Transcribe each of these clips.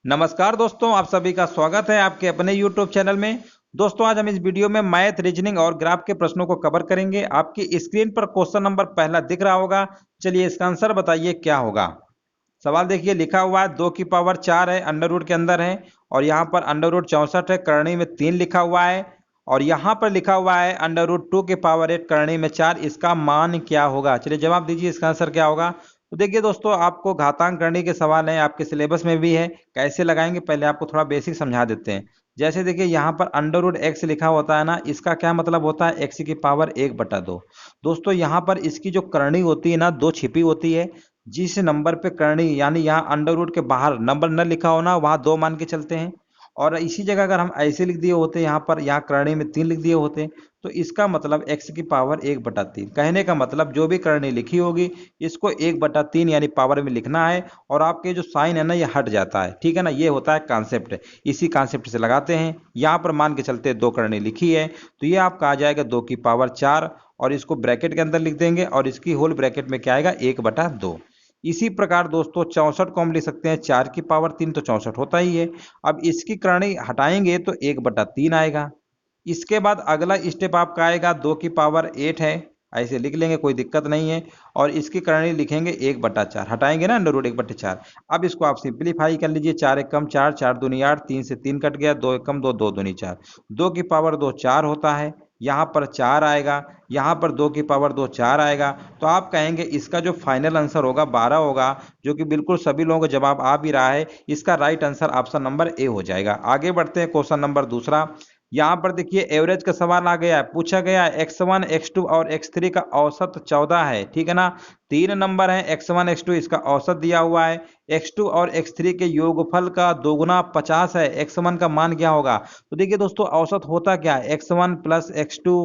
नमस्कार दोस्तों, आप सभी का स्वागत है आपके अपने YouTube चैनल में। दोस्तों, आज हम इस वीडियो में मैथ, रीजनिंग और ग्राफ के प्रश्नों को कवर करेंगे। आपकी स्क्रीन पर क्वेश्चन नंबर पहला दिख रहा होगा। चलिए इसका आंसर बताइए क्या होगा। सवाल देखिए, लिखा हुआ है 2 की पावर 4 है, अंडर रूट के अंदर है और यहाँ पर अंडर रूट 64 है, करणी में 3 लिखा हुआ है और यहाँ पर लिखा हुआ है अंडर रूट 2 की पावर 8, करणी में 4। इसका मान क्या होगा? चलिए जवाब दीजिए, इसका आंसर क्या होगा। तो देखिए दोस्तों, आपको घातांक करने के सवाल हैं, आपके सिलेबस में भी है। कैसे लगाएंगे पहले आपको थोड़ा बेसिक समझा देते हैं। जैसे देखिए यहाँ पर अंडर रूट एक्स लिखा होता है ना, इसका क्या मतलब होता है? एक्स की पावर 1/2। दोस्तों यहाँ पर इसकी जो करणी होती है ना, 2 छिपी होती है। जिस नंबर पे करणी यानी यहाँ अंडर रूट के बाहर नंबर न लिखा हो ना, वहाँ 2 मान के चलते हैं। और इसी जगह अगर हम ऐसे लिख दिए होते, यहाँ पर यहाँ करणी में 3 लिख दिए होते, तो इसका मतलब x की पावर 1/3। कहने का मतलब जो भी करणी लिखी होगी इसको 1/3 यानी पावर में लिखना है और आपके जो साइन है ना ये हट जाता है। ठीक है ना, ये होता है कॉन्सेप्ट। इसी कॉन्सेप्ट से लगाते हैं। यहाँ पर मान के चलते 2 करणी लिखी है तो ये आपका आ जाएगा 2 की पावर 4 और इसको ब्रैकेट के अंदर लिख देंगे और इसकी होल ब्रैकेट में क्या आएगा? 1/2। इसी प्रकार दोस्तों 64 को हम लिख सकते हैं 4 की पावर 3, तो 64 होता ही है। अब इसकी करणी हटाएंगे तो 1/3 आएगा। इसके बाद अगला स्टेप आपका आएगा 2 की पावर 8 है, ऐसे लिख लेंगे, कोई दिक्कत नहीं है। और इसकी करणी लिखेंगे 1/4, हटाएंगे ना अंडर रूट 1/4। अब इसको आप सिंप्लीफाई कर लीजिए, 4 एकम 4, 4 दूनी 8, 3 से 3 कट गया, 2 एकम 2, 2 दूनी 4। 2 की पावर 2 4 होता है, यहाँ पर 4 आएगा, यहाँ पर 2 की पावर 2 4 आएगा। तो आप कहेंगे इसका जो फाइनल आंसर होगा 12 होगा, जो कि बिल्कुल सभी लोगों को जवाब आ भी रहा है। इसका right answer option number A हो जाएगा। आगे बढ़ते हैं, क्वेश्चन नंबर दूसरा। यहाँ पर देखिए एवरेज का सवाल आ गया है, पूछा गया है x1 x2 और x3 का औसत 14 है। ठीक है ना, 3 नंबर है x1 x2, इसका औसत दिया हुआ है। x2 और x3 के योगफल का दोगुना 50 है, x1 का मान क्या होगा? तो देखिए दोस्तों, औसत होता क्या है? x1 प्लस x2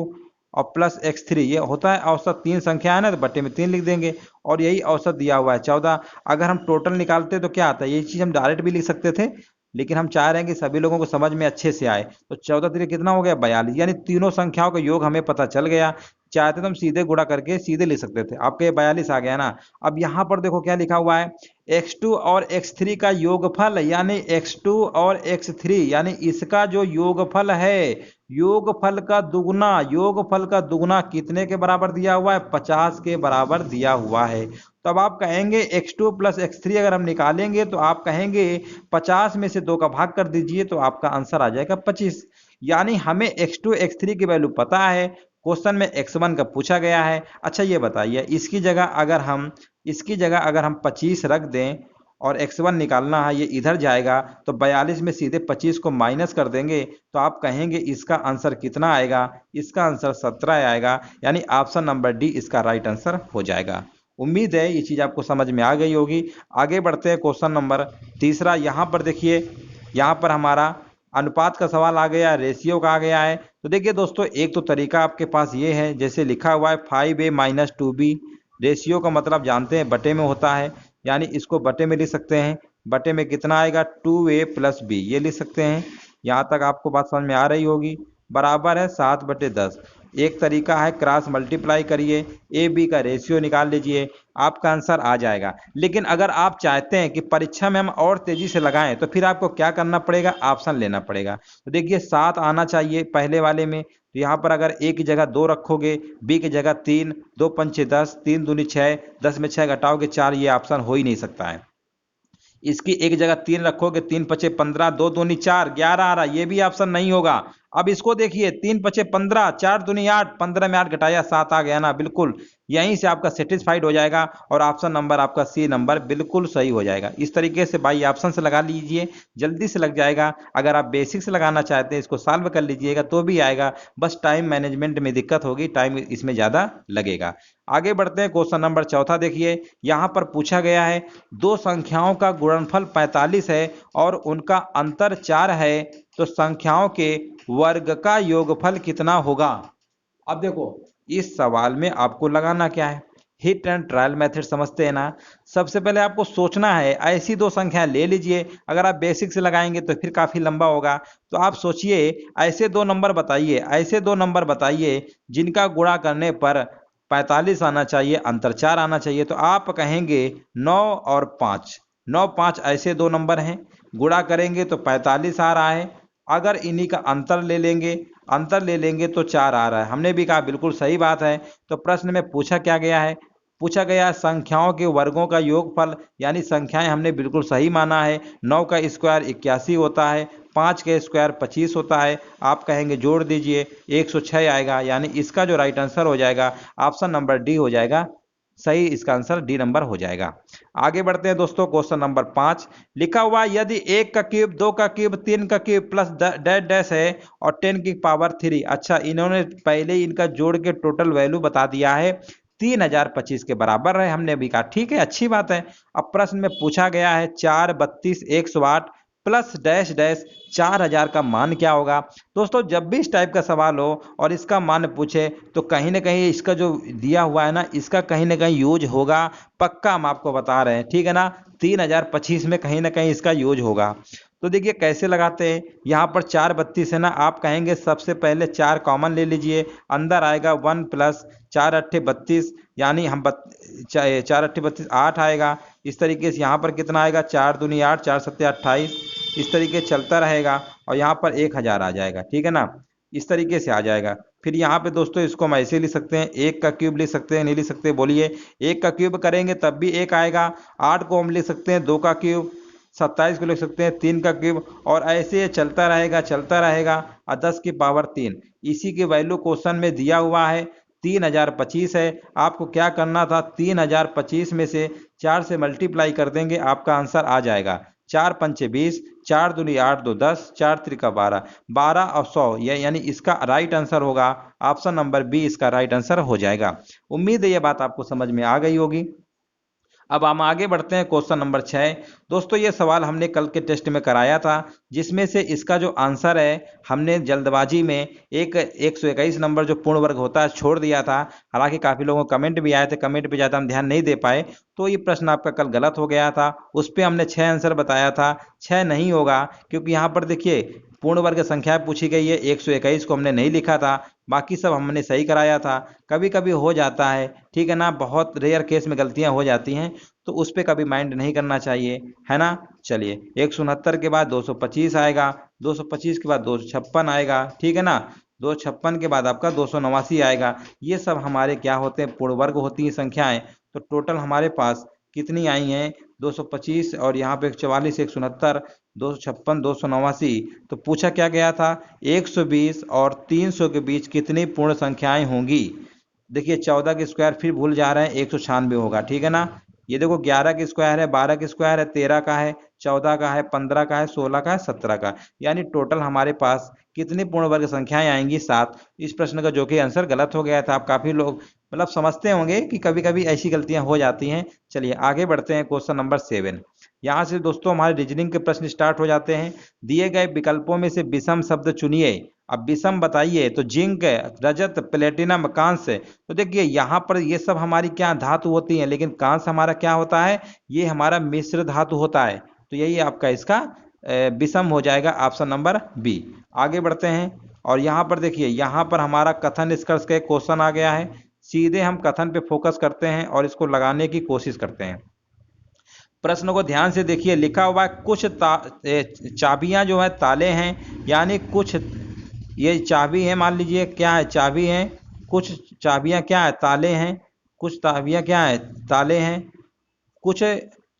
और प्लस x3, ये होता है औसत। 3 संख्या है ना, तो बट्टे में 3 लिख देंगे और यही औसत दिया हुआ है 14। अगर हम टोटल निकालते तो क्या आता है? ये चीज हम डायरेक्ट भी लिख सकते थे, लेकिन हम चाह रहे हैं कि सभी लोगों को समझ में अच्छे से आए। तो 14 तिरे कितना हो गया? 42, यानी तीनों संख्याओं का योग हमें पता चल गया। चाहते तो हम सीधे गुणा करके सीधे लिख सकते थे। आपके 42 आ गया ना। अब यहाँ पर देखो क्या लिखा हुआ है, x2 और x3 का योगफल, यानी x2 और x3 यानी इसका जो योगफल है, योगफल का दुगुना, योगफल का दुगुना कितने के बराबर दिया हुआ है? 50 के बराबर दिया हुआ है। तो अब आप कहेंगे x2 प्लस x3 अगर हम निकालेंगे तो आप कहेंगे 50 में से 2 का भाग कर दीजिए तो आपका आंसर आ जाएगा 25। यानी हमें x2 x3 की वैल्यू पता है, क्वेश्चन में x1 का पूछा गया है। अच्छा ये बताइए, इसकी जगह अगर हम 25 रख दें और x1 निकालना है, ये इधर जाएगा तो 42 में सीधे 25 को माइनस कर देंगे तो आप कहेंगे इसका आंसर कितना आएगा? इसका आंसर 17 आएगा, यानी ऑप्शन नंबर डी इसका राइट आंसर हो जाएगा। उम्मीद है ये चीज आपको समझ में आ गई होगी। आगे बढ़ते हैं, क्वेश्चन नंबर तीसरा। यहाँ पर देखिए, यहाँ पर हमारा अनुपात का सवाल आ गया, रेशियो का आ गया है। तो देखिए दोस्तों, एक तो तरीका आपके पास ये है, जैसे लिखा हुआ है 5a माइनस 2b। रेशियो का मतलब जानते हैं बटे में होता है, यानी इसको बटे में लिख सकते हैं। बटे में कितना आएगा? 2a प्लस b, ये लिख सकते हैं। यहाँ तक आपको बात समझ में आ रही होगी। बराबर है 7/10। एक तरीका है क्रॉस मल्टीप्लाई करिए, ए बी का रेशियो निकाल लीजिए, आपका आंसर आ जाएगा। लेकिन अगर आप चाहते हैं कि परीक्षा में हम और तेजी से लगाएं तो फिर आपको क्या करना पड़ेगा? ऑप्शन लेना पड़ेगा। तो देखिए 7 आना चाहिए पहले वाले में, तो यहाँ पर अगर ए की जगह 2 रखोगे, बी की जगह 3, 2 पंचे 10, 3 दूनी 6, 10 में 6 घटाओगे 4, ये ऑप्शन हो ही नहीं सकता है। इसकी एक जगह 3 रखोगे, 3 पचे 15, 2 दूनी 4, 11 आ रहा, ये भी ऑप्शन नहीं होगा। अब इसको देखिए, 3 पचे 15, 4 दूनी 8, 15 में 8 घटाया 7 आ गया ना, बिल्कुल यहीं से आपका सेटिस्फाइड हो जाएगा और ऑप्शन नंबर आपका सी नंबर बिल्कुल सही हो जाएगा। इस तरीके से भाई ऑप्शन से लगा लीजिए, जल्दी से लग जाएगा। अगर आप बेसिक से लगाना चाहते हैं, इसको सॉल्व कर लीजिएगा तो भी आएगा, बस टाइम मैनेजमेंट में दिक्कत होगी, टाइम इसमें ज्यादा लगेगा। आगे बढ़ते हैं, क्वेश्चन नंबर चौथा देखिए। यहाँ पर पूछा गया है दो संख्याओं का गुणनफल 45 है और उनका अंतर 4 है, तो संख्याओं के वर्ग का योगफल कितना होगा? अब देखो, इस सवाल में आपको लगाना क्या है? हिट एंड ट्रायल मेथड समझते हैं ना। सबसे पहले आपको सोचना है, ऐसी दो संख्या ले लीजिए। अगर आप बेसिक से लगाएंगे तो फिर काफी लंबा होगा, तो आप सोचिए ऐसे दो नंबर बताइए, ऐसे दो नंबर बताइए जिनका गुणा करने पर 45 आना चाहिए, अंतर 4 आना चाहिए। तो आप कहेंगे 9 और 5। 9, 5 ऐसे दो नंबर हैं, गुणा करेंगे तो 45 आ रहा है। अगर इन्हीं का अंतर ले लेंगे तो 4 आ रहा है। हमने भी कहा बिल्कुल सही बात है। तो प्रश्न में पूछा क्या गया है? पूछा गया संख्याओं के वर्गों का योगफल, यानी संख्याएं हमने बिल्कुल सही माना है। 9 का स्क्वायर 81 होता है, 5 का स्क्वायर 25 होता है। आप कहेंगे जोड़ दीजिए 106 आएगा, यानी इसका जो राइट आंसर हो जाएगा ऑप्शन नंबर डी हो जाएगा सही। इसका आंसर डी नंबर हो जाएगा। आगे बढ़ते हैं दोस्तों, क्वेश्चन नंबर 5 लिखा हुआ यदि 1 का क्यूब, 2 का क्यूब, 3 का क्यूब प्लस डैश डैश है और 10 की पावर 3। अच्छा, इन्होंने पहले ही इनका जोड़ के टोटल वैल्यू बता दिया है, 3025 के बराबर है। हमने भी कहा ठीक है, अच्छी बात है। अब प्रश्न में पूछा गया है 4, 32, 108 प्लस डैश डैश 4000 का मान क्या होगा। दोस्तों जब भी इस टाइप का सवाल हो और इसका मान पूछे तो कहीं ना कहीं इसका जो दिया हुआ है ना, इसका कहीं ना कहीं यूज होगा, पक्का हम आपको बता रहे हैं, ठीक है ना। 3025 में कहीं ना कहीं इसका यूज होगा। तो देखिए कैसे लगाते हैं। यहाँ पर 4, 32 है ना, आप कहेंगे सबसे पहले 4 कॉमन ले लीजिए, अंदर आएगा 1 प्लस 4 अट्ठे 32, यानी हम 4 अट्ठे 32 8 आएगा। इस तरीके से यहाँ पर कितना आएगा, 4 दूनी 8, 4 सत्ते 28, इस तरीके चलता रहेगा और यहाँ पर 1000 आ जाएगा, ठीक है ना। इस तरीके से आ जाएगा। फिर यहाँ पे दोस्तों इसको हम ऐसे लिख सकते हैं, 1 का क्यूब लिख सकते हैं, नहीं लिख सकते बोलिए। 1 का क्यूब करेंगे तब भी 1 आएगा। 8 को हम लिख सकते हैं 2 का क्यूब, 27 को लिख सकते हैं 3 का क्यूब, और ऐसे चलता रहेगा और 10 की पावर 3। इसी की वैल्यू क्वेश्चन में दिया हुआ है 3025 है। आपको क्या करना था, 3025 में से 4 से मल्टीप्लाई कर देंगे, आपका आंसर आ जाएगा। 4 पंचे 20, 4 दूनी 8, 2 10, 4 त्रिका 12, 12 और 100, यानी इसका राइट आंसर होगा ऑप्शन नंबर बी, इसका राइट आंसर हो जाएगा। उम्मीद है ये बात आपको समझ में आ गई होगी। अब हम आगे बढ़ते हैं, क्वेश्चन नंबर 6। दोस्तों ये सवाल हमने कल के टेस्ट में कराया था, जिसमें से इसका जो आंसर है हमने जल्दबाजी में एक 121 नंबर जो पूर्ण वर्ग होता है छोड़ दिया था। हालांकि काफ़ी लोगों को कमेंट भी आए थे, कमेंट पे ज़्यादा हम ध्यान नहीं दे पाए, तो ये प्रश्न आपका कल गलत हो गया था। उस पर हमने 6 आंसर बताया था, 6 नहीं होगा, क्योंकि यहाँ पर देखिए पूर्ण वर्ग संख्या पूछी गई है, 121 को हमने नहीं लिखा था, बाकी सब हमने सही कराया था। कभी कभी हो जाता है, ठीक है ना, बहुत रेयर केस में गलतियां हो जाती हैं, तो उस पर कभी माइंड नहीं करना चाहिए, है ना। चलिए 169 के बाद 225 आएगा, 225 के बाद 256 आएगा, ठीक है ना। 256 के बाद आपका 289 आएगा। ये सब हमारे क्या होते हैं, पूर्ण वर्ग होती हैं संख्याएं। तो टोटल हमारे पास कितनी आई हैं, 225 और यहाँ पे 44, 169, 256, 289। तो पूछा क्या गया था, 120 और 300 के बीच कितनी पूर्ण संख्याएं होंगी। देखिए 14 के स्क्वायर फिर भूल जा रहे हैं, 196 होगा, ठीक है ना। ये देखो 11 के स्क्वायर है, 12 के स्क्वायर है, 13 का है, 14 का है, 15 का है, 16 का है, 17 का, यानी टोटल हमारे पास कितनी पूर्ण वर्ग संख्याएं आएंगी, 7। इस प्रश्न का जो कि आंसर गलत हो गया था। आप काफी लोग मतलब समझते होंगे कि कभी कभी ऐसी गलतियां हो जाती हैं। चलिए आगे बढ़ते हैं, क्वेश्चन नंबर 7। यहाँ से दोस्तों हमारे रीजनिंग के प्रश्न स्टार्ट हो जाते हैं। दिए गए विकल्पों में से विषम शब्द चुनिए। अब विषम बताइए, तो जिंक, रजत, प्लेटिनम, कांस्य। तो देखिए यहाँ पर ये सब हमारी क्या धातु होती हैं, लेकिन कांस्य हमारा क्या होता है, ये हमारा मिश्र धातु होता है। तो यही आपका इसका विषम हो जाएगा, ऑप्शन नंबर बी। आगे बढ़ते हैं और यहाँ पर देखिए, यहाँ पर हमारा कथन निष्कर्ष का एक क्वेश्चन आ गया है। सीधे हम कथन पे फोकस करते हैं और इसको लगाने की कोशिश करते हैं। प्रश्न को ध्यान से देखिए, लिखा हुआ है कुछ चाबियां जो है ताले हैं, यानी कुछ ये चाबी है, मान लीजिए क्या है, चाबी है। कुछ चाबियां क्या है, ताले हैं। कुछ चाबियां क्या है, ताले हैं। कुछ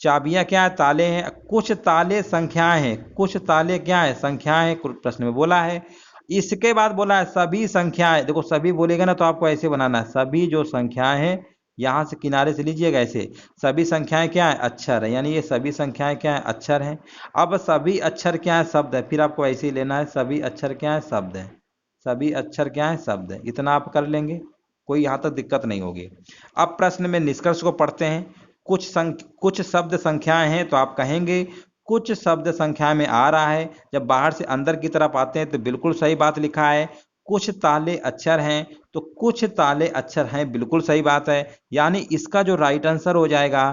चाबियां क्या है, ताले हैं। कुछ ताले संख्याएं हैं। कुछ ताले क्या है, संख्याएं हैं, प्रश्न में बोला है। इसके बाद बोला है सभी संख्याएं। देखो सभी बोलेगा ना तो आपको ऐसे बनाना है, सभी जो संख्याएं हैं, यहां से किनारे से लीजिएगा ऐसे, सभी संख्याएं क्या है, अक्षर है, यानी ये सभी संख्याएं क्या है, अक्षर हैं। अब सभी अक्षर क्या है, शब्द है, फिर आपको ऐसे ही लेना है, सभी अक्षर क्या है, शब्द है। सभी अक्षर क्या है, शब्द है। इतना आप कर लेंगे, कोई यहाँ तक दिक्कत नहीं होगी। अब प्रश्न में निष्कर्ष को पढ़ते हैं। कुछ शब्द संख्याएं हैं, तो आप कहेंगे कुछ शब्द संख्या में आ रहा है। जब बाहर से अंदर की तरफ आते हैं तो बिल्कुल सही बात लिखा है। कुछ ताले अक्षर हैं, तो कुछ ताले अक्षर हैं, बिल्कुल सही बात है। यानी इसका जो राइट आंसर हो जाएगा,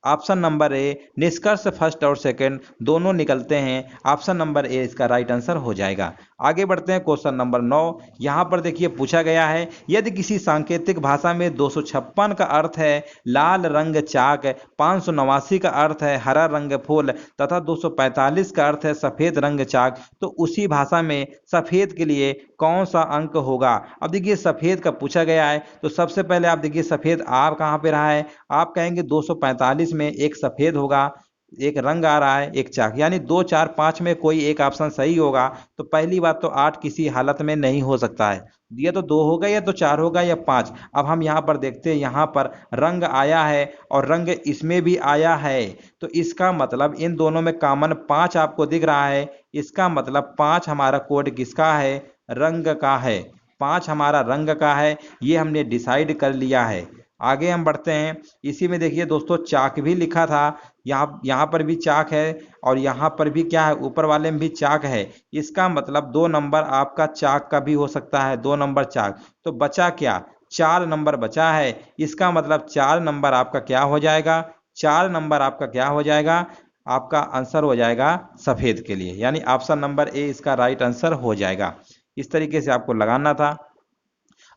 ऑप्शन नंबर ए निष्कर्ष फर्स्ट और सेकंड दोनों निकलते हैं। ऑप्शन नंबर ए इसका राइट आंसर हो जाएगा। आगे बढ़ते हैं क्वेश्चन नंबर 9। यहाँ पर देखिए पूछा गया है, यदि किसी सांकेतिक भाषा में 256 का अर्थ है लाल रंग चाक, 589 का अर्थ है हरा रंग फूल तथा 245 का अर्थ है सफेद रंग चाक, तो उसी भाषा में सफेद के लिए कौन सा अंक होगा। अब देखिए सफेद का पूछा गया है, तो सबसे पहले आप देखिए सफेद आप कहाँ पे रहा है, आप कहेंगे 245 में एक सफेद होगा, एक रंग आ रहा है, एक चाक, यानी 2 4 5 में कोई एक ऑप्शन सही होगा। तो पहली बात तो 8 किसी हालत में नहीं हो सकता है, ये तो 2 होगा या तो 4 होगा या 5। अब हम यहाँ पर देखते हैं, यहाँ पर रंग आया है और रंग इसमें भी आया है, तो इसका मतलब इन दोनों में कॉमन 5 आपको दिख रहा है। इसका मतलब 5 हमारा कोड किसका है, रंग का है। 5 हमारा रंग का है, ये हमने डिसाइड कर लिया है। आगे हम बढ़ते हैं, इसी में देखिए दोस्तों चाक भी लिखा था, यहाँ पर भी चाक है और यहाँ पर भी क्या है, ऊपर वाले में भी चाक है। इसका मतलब 2 नंबर आपका चाक का भी हो सकता है, 2 नंबर चाक। तो बचा क्या, 4 नंबर बचा है। इसका मतलब 4 नंबर आपका क्या हो जाएगा, 4 नंबर आपका क्या हो जाएगा, आपका आंसर हो जाएगा सफेद के लिए, यानी ऑप्शन नंबर ए इसका राइट आंसर हो जाएगा। इस तरीके से आपको लगाना था।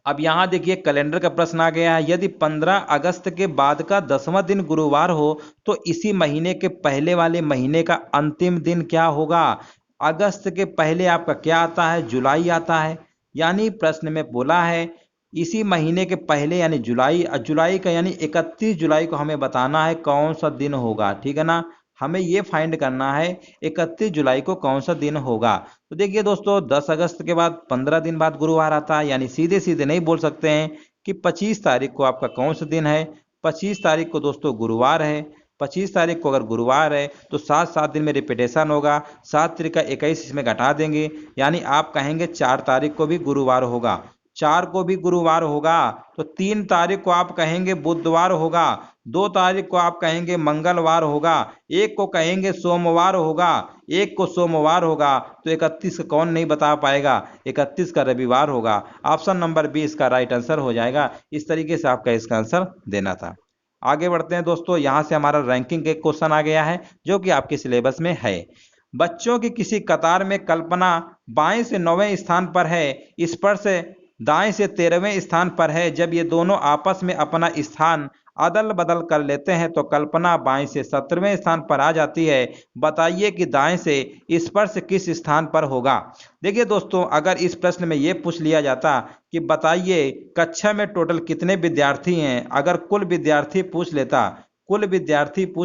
अब यहाँ देखिए कैलेंडर का प्रश्न आ गया है, यदि 15 अगस्त के बाद का 10वां दिन गुरुवार हो तो इसी महीने के पहले वाले महीने का अंतिम दिन क्या होगा। अगस्त के पहले आपका क्या आता है, जुलाई आता है, यानी प्रश्न में बोला है इसी महीने के पहले यानी जुलाई, जुलाई का यानी 31 जुलाई को हमें बताना है कौन सा दिन होगा, ठीक है ना। हमें ये फाइंड करना है 31 जुलाई को कौन सा दिन होगा। तो देखिए दोस्तों 10 अगस्त के बाद 15 दिन बाद गुरुवार आता है, यानी सीधे सीधे नहीं बोल सकते हैं कि 25 तारीख को आपका कौन सा दिन है। 25 तारीख को दोस्तों गुरुवार है। 25 तारीख को अगर गुरुवार है तो 7 दिन में रिपीटेशन होगा, 7 त्रिका 21 इसमें घटा देंगे, यानी आप कहेंगे 4 तारीख को भी गुरुवार होगा। 4 को भी गुरुवार होगा तो 3 तारीख को आप कहेंगे बुधवार होगा, 2 तारीख को आप कहेंगे मंगलवार होगा, 1 को कहेंगे सोमवार होगा, 1 को सोमवार होगा, तो 31 का कौन नहीं बता पाएगा, 31 का रविवार होगा। ऑप्शन नंबर बी इसका राइट आंसर हो जाएगा। इस तरीके से आपका इसका आंसर देना था। आगे बढ़ते हैं दोस्तों, यहाँ से हमारा रैंकिंग एक क्वेश्चन आ गया है जो कि आपके सिलेबस में है। बच्चों की किसी कतार में कल्पना बाएं से 9वें स्थान पर है, स्पर्श दाएं से 13वें स्थान पर है। जब ये दोनों आपस में अपना स्थान अदल बदल कर लेते हैं तो कल्पना बाएं से 17वें स्थान पर आ जाती है। बताइए कि दाएं से स्पर्श किस स्थान पर होगा। देखिए दोस्तों, अगर इस प्रश्न में ये पूछ लिया जाता कि बताइए कक्षा में टोटल कितने विद्यार्थी हैं, अगर कुल विद्यार्थी पूछ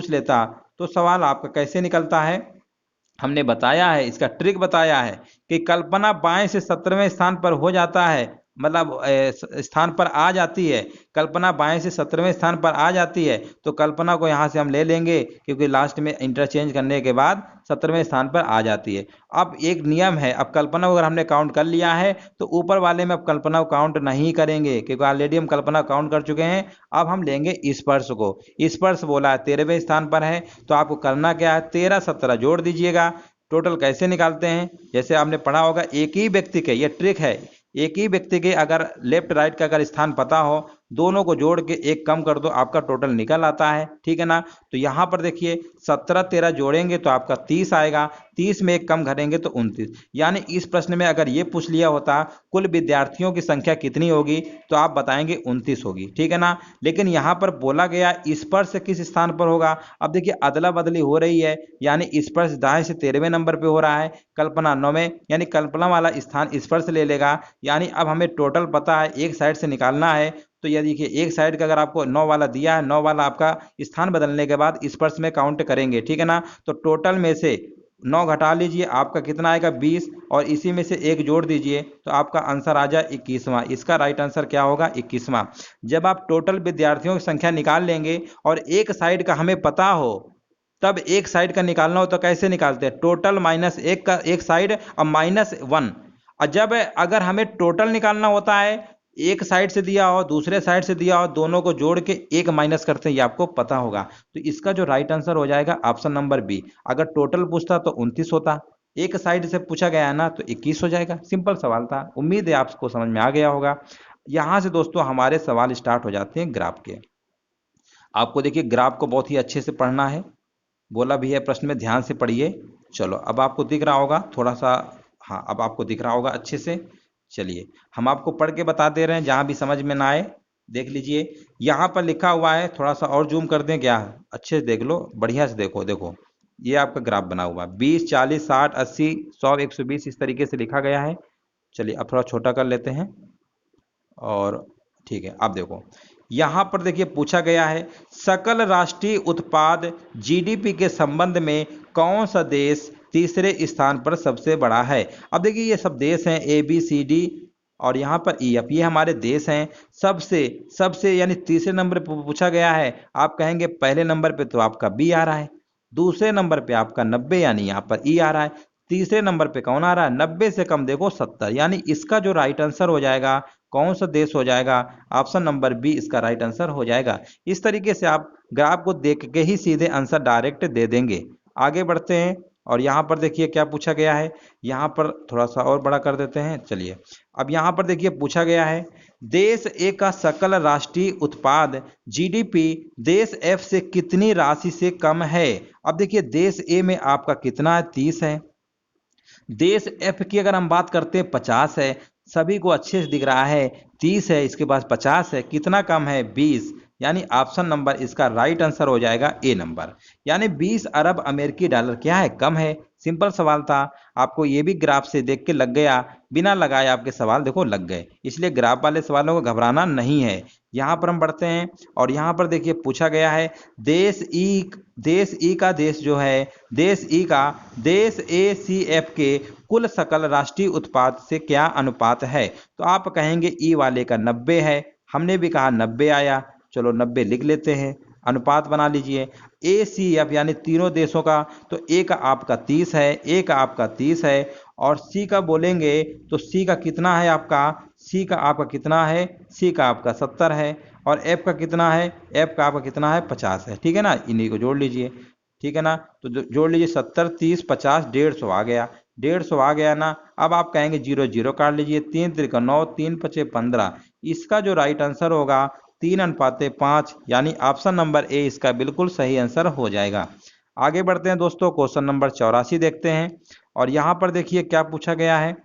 लेता तो सवाल आपका कैसे निकलता है। हमने बताया है, इसका ट्रिक बताया है कि कल्पना बाएं से 17वें स्थान पर हो जाता है, मतलब स्थान पर आ जाती है। कल्पना बाएं से 17वें स्थान पर आ जाती है तो कल्पना को यहाँ से हम ले लेंगे, क्योंकि लास्ट में इंटरचेंज करने के बाद 17वें स्थान पर आ जाती है। अब एक नियम है, अब कल्पना को अगर हमने काउंट कर लिया है तो ऊपर वाले में अब कल्पना को काउंट नहीं करेंगे, क्योंकि ऑलरेडी हम कल्पना काउंट कर चुके हैं। अब हम लेंगे स्पर्श को। स्पर्श बोला है 13वें स्थान पर है, तो आपको करना क्या है, 13 17 जोड़ दीजिएगा। टोटल कैसे निकालते हैं, जैसे आपने पढ़ा होगा, एक ही व्यक्ति के, ये ट्रिक है, एक ही व्यक्ति के अगर लेफ्ट राइट का अगर स्थान पता हो, दोनों को जोड़ के एक कम कर दो, आपका टोटल निकल आता है, ठीक है ना। तो यहाँ पर देखिए 17 13 जोड़ेंगे तो आपका 30 आएगा, 30 में एक कम घटेंगे तो 29। यानी इस प्रश्न में अगर ये पूछ लिया होता कुल विद्यार्थियों की संख्या कितनी होगी तो आप बताएंगे 29 होगी, ठीक है ना। लेकिन यहाँ पर बोला गया स्पर्श किस स्थान पर होगा। अब देखिए अदला बदली हो रही है, यानी स्पर्श दाएं से 13वें नंबर पे हो रहा है, कल्पना 9वें, यानी कल्पना वाला स्थान स्पर्श ले लेगा। यानी अब हमें टोटल पता है, एक साइड से निकालना है। तो ये देखिए एक साइड का अगर आपको 9 वाला दिया है, 9 वाला आपका स्थान बदलने के बाद स्पर्श में काउंट करेंगे, ठीक है ना। तो टोटल में से 9 घटा लीजिए, आपका कितना आएगा 20, और इसी में से 1 जोड़ दीजिए तो आपका आंसर आ जाए 21वां। इसका राइट आंसर क्या होगा, 21वां। जब आप टोटल विद्यार्थियों की संख्या निकाल लेंगे और एक साइड का हमें पता हो, तब एक साइड का निकालना हो तो कैसे निकालते हैं, टोटल माइनस एक का एक साइड और -1। और जब अगर हमें टोटल निकालना होता है, एक साइड से दिया हो दूसरे साइड से दिया हो, दोनों को जोड़ के एक माइनस करते हैं, ये आपको पता होगा। तो इसका जो राइट आंसर हो जाएगा ऑप्शन नंबर बी। अगर टोटल पूछता तो 29 होता, एक साइड से पूछा गया है ना तो 21 हो जाएगा। सिंपल सवाल था, उम्मीद है आपको समझ में आ गया होगा। यहां से दोस्तों हमारे सवाल स्टार्ट हो जाते हैं ग्राफ के। आपको देखिए ग्राफ को बहुत ही अच्छे से पढ़ना है, बोला भी है प्रश्न में, ध्यान से पढ़िए। चलो अब आपको दिख रहा होगा थोड़ा सा, हाँ अब आपको दिख रहा होगा अच्छे से। चलिए हम आपको पढ़ के बता दे रहे हैं, जहाँ भी समझ में ना आए देख लीजिए। यहाँ पर लिखा हुआ है, थोड़ा सा और जूम कर दें क्या, अच्छे से देख लो, बढ़िया से देखो। देखो ये आपका ग्राफ बना हुआ है, 20, 40, 60, 80, 100, 120 इस तरीके से लिखा गया है। चलिए अब थोड़ा छोटा कर लेते हैं और ठीक है। अब देखो यहाँ पर देखिए पूछा गया है, सकल राष्ट्रीय उत्पाद जीडीपी के संबंध में कौन सा देश तीसरे स्थान पर सबसे बड़ा है। अब देखिए ये सब देश हैं ए बी सी डी और यहाँ पर ई एफ, ये हमारे देश हैं। सबसे सबसे यानी तीसरे नंबर पर पूछा गया है। आप कहेंगे पहले नंबर पे तो आपका बी आ रहा है, दूसरे नंबर पे आपका 90 यानी यहाँ पर ई आ रहा है, तीसरे नंबर पे कौन आ रहा है, 90 से कम देखो 70, यानी इसका जो राइट आंसर हो जाएगा कौन सा देश हो जाएगा, ऑप्शन नंबर बी इसका राइट आंसर हो जाएगा। इस तरीके से आप ग्राफ को देख के ही सीधे आंसर डायरेक्ट दे देंगे। आगे बढ़ते हैं और यहाँ पर देखिए क्या पूछा गया है, यहाँ पर थोड़ा सा और बड़ा कर देते हैं। चलिए अब यहाँ पर देखिए पूछा गया है, देश ए का सकल राष्ट्रीय उत्पाद जीडीपी देश एफ से कितनी राशि से कम है। अब देखिए देश ए में आपका कितना है, 30 है। देश एफ की अगर हम बात करते हैं 50 है, सभी को अच्छे से दिख रहा है 30 है, इसके पास 50 है, कितना कम है 20, यानी ऑप्शन नंबर इसका राइट आंसर हो जाएगा ए नंबर, यानी 20 अरब अमेरिकी डॉलर क्या है, कम है। सिंपल सवाल था, आपको ये भी ग्राफ से देख के लग गया, बिना लगाए आपके सवाल देखो लग गए, इसलिए ग्राफ वाले सवालों को घबराना नहीं है। यहाँ पर हम बढ़ते हैं और यहाँ पर देखिए पूछा गया है, देश ई का देश जो है, देश ई का देश ए सी एफ के कुल सकल राष्ट्रीय उत्पाद से क्या अनुपात है। तो आप कहेंगे ई वाले का 90 है, हमने भी कहा 90 आया, चलो 90 लिख लेते हैं, अनुपात बना लीजिए। ए सी एफ यानी तीनों देशों का, तो ए का आपका 30 है, ए का आपका 30 है, और सी का बोलेंगे तो सी का कितना है आपका, सी का आपका कितना है, सी का आपका 70 है, और एफ का कितना है, एफ का आपका कितना है 50 है, ठीक है ना, इन्हीं को जोड़ लीजिए, ठीक है ना। तो जोड़ लीजिए 70, 30, 50, 150 आ गया, 150 आ गया ना। अब आप कहेंगे 0 0 काट लीजिए, 3 त्रिका 9, 3 पचे 15, इसका जो राइट आंसर होगा 3:5, यानी ऑप्शन नंबर ए इसका बिल्कुल सही आंसर हो जाएगा। आगे बढ़ते हैं दोस्तों, क्वेश्चन नंबर 84 देखते हैं और यहाँ पर देखिए क्या पूछा गया है।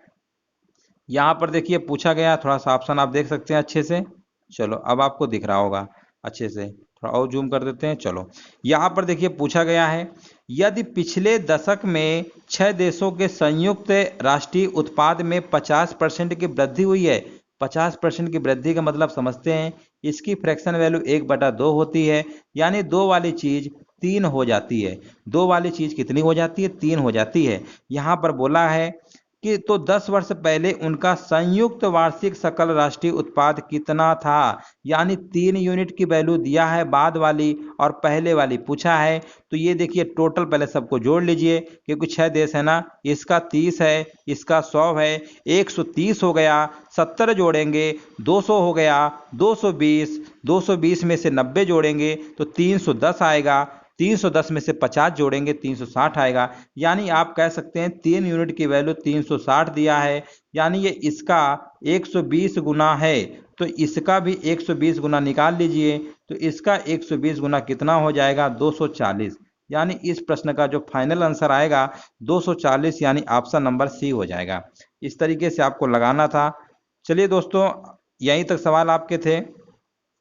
यहाँ पर देखिए पूछा गया, थोड़ा सा ऑप्शन आप देख सकते हैं अच्छे से, चलो अब आपको दिख रहा होगा अच्छे से, थोड़ा और जूम कर देते हैं। चलो यहाँ पर देखिए पूछा गया है, यदि पिछले दशक में 6 देशों के संयुक्त राष्ट्रीय उत्पाद में 50% की वृद्धि हुई है, 50% की वृद्धि का मतलब समझते हैं, इसकी फ्रैक्शन वैल्यू 1/2 होती है, यानी 2 वाली चीज 3 हो जाती है। 2 वाली चीज कितनी हो जाती है, 3 हो जाती है। यहाँ पर बोला है कि तो 10 वर्ष पहले उनका संयुक्त वार्षिक सकल राष्ट्रीय उत्पाद कितना था, यानी 3 यूनिट की वैल्यू दिया है बाद वाली और पहले वाली पूछा है। तो ये देखिए टोटल पहले सबको जोड़ लीजिए, क्योंकि 6 देश है ना, इसका 30 है, इसका 100 है, 130 हो गया, 70 जोड़ेंगे 200 हो गया, 220, 220 में से 90 जोड़ेंगे तो 310 आएगा, 310 में से 50 जोड़ेंगे 360 आएगा, यानी आप कह सकते हैं 3 यूनिट की वैल्यू 360 दिया है, यानी ये इसका 120 गुना है, तो इसका भी 120 गुना निकाल लीजिए, तो इसका 120 गुना कितना हो जाएगा 240, यानी इस प्रश्न का जो फाइनल आंसर आएगा 240, यानी ऑप्शन नंबर सी हो जाएगा। इस तरीके से आपको लगाना था। चलिए दोस्तों यहीं तक सवाल आपके थे,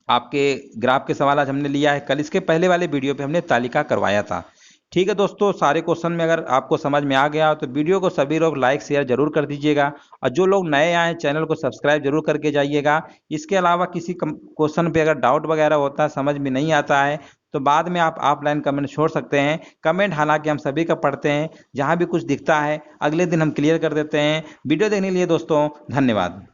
आपके ग्राफ के सवाल आज हमने लिया है, कल इसके पहले वाले वीडियो पे हमने तालिका करवाया था। ठीक है दोस्तों, सारे क्वेश्चन में अगर आपको समझ में आ गया तो वीडियो को सभी लोग लाइक शेयर जरूर कर दीजिएगा, और जो लोग नए आए चैनल को सब्सक्राइब जरूर करके जाइएगा। इसके अलावा किसी क्वेश्चन पे अगर डाउट वगैरह होता है, समझ में नहीं आता है, तो बाद में आप ऑफलाइन कमेंट छोड़ सकते हैं। कमेंट हालांकि हम सभी का पढ़ते हैं, जहां भी कुछ दिखता है अगले दिन हम क्लियर कर देते हैं। वीडियो देखने के लिए दोस्तों धन्यवाद।